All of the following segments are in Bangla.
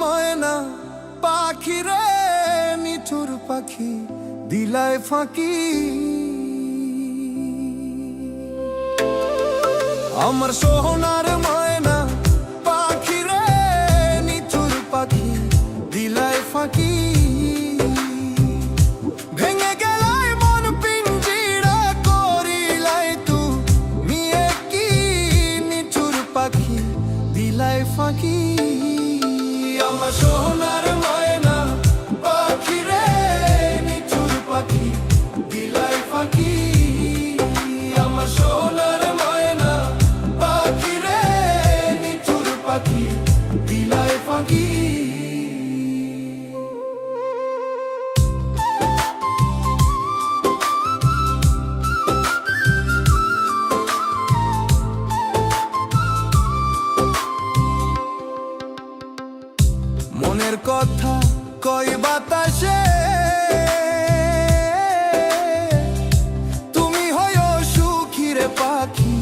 ময়না পাখি রে, নিঠুর পাখি দিলায় ফাঁকি। আমার সোনার ময়না পাখি রে, নিঠুর পাখি দিলায় ফাঁকি। ভেঙে গেলায় মন পিঞ্জিরা, করিলাই তুমি কি, নিঠুর পাখি দিলায় ফাঁকি। আমার সোনার ময়না পাখি রে, নিঠুর পাখি দিলায় ফাঁকি। আমার সোনার ময়না পাখি রে, নিঠুর পাখি দিলায় ফাঁকি। মনের কথা কই বাতাসে, তুমি হইও সুখী রে পাখি,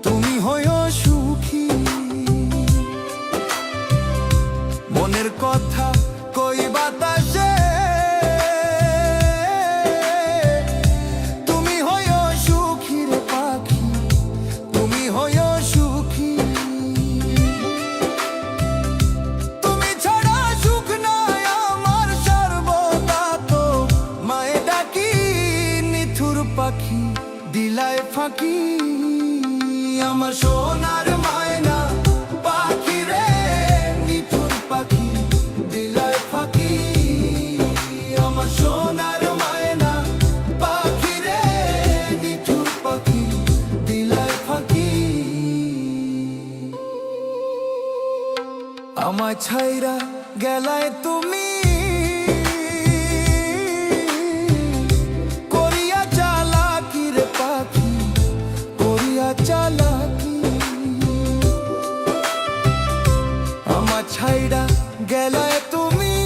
তুমি হইও সুখী। মনের কথা কই বাতাসে, তুমি হইও সুখী রে পাখি, তুমি হইও সুখী। পাখি দিলায় ফাঁকি। আমার সোনার ময়না পাখি রে, নিঠুর পাখি দিলায় ফাঁকি। আমার সোনার ময়না পাখি রে, নিঠুর পাখি দিলায় ফাঁকি। আমার ছাইরা গেলায় তুমি, চালাকি। আমার ছাইড়া গেলায় তুমি,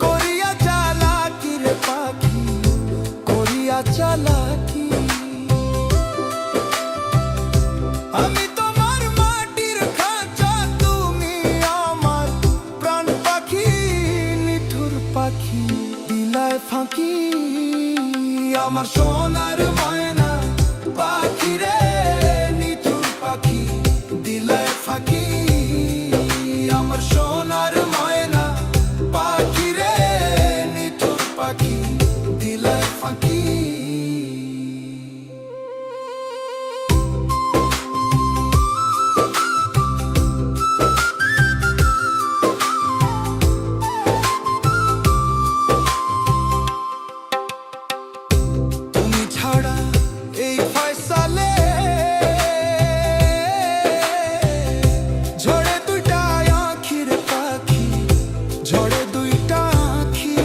করিয়া চালাকি রে পাখি, করিয়া চালাকি। আমি তোমার মাটির খাঁচা, তুমি আমার প্রাণ পাখি, নিঠুর পাখি দিলায় ফাঁকি। আমার সোনার ময়না পাখি রে, নিঠুর পাখি দিলায় ফাঁকি। আমার সোনার ময়না পাখি রে, নিঠুর পাখি দিলায় ফাঁকি। এই ফয়সালে ঝরে দুইটা আঁখির পাখি, ঝরে দুইটা আঁখি।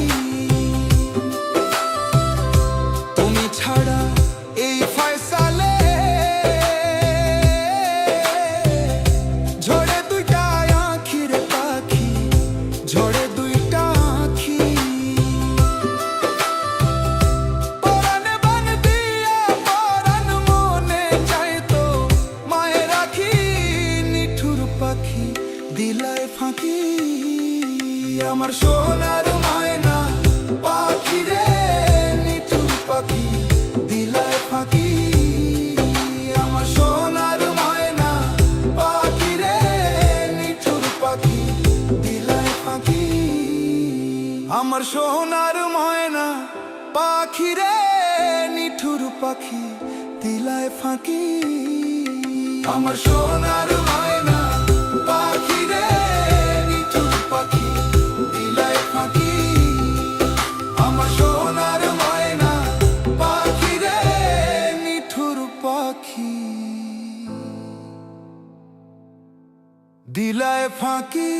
তুমি ছাড়া এই ফয়সালে ঝরে দুইটা আঁখির পাখি, ঝরে দুইটা আঁখি। দিলায় ফাঁকি। আমার সোনার ময়না পাখি রে, নিঠুর পাখি দিলায় ফাঁকি। আমার সোনার ময়না পাখি রে, নিঠুর পাখি দিলায় ফাঁকি। আমার সোনার ময়না পাখি রে, নিঠুর পাখি দিলায় ফাঁকি। আমার সোনার ময়না পাখি রে, নিঠুর পাখি দিলায় ফাঁকি। আমার সোনার ময়না পাখি রে, নিঠুর পাখি দিলায় ফাঁকি।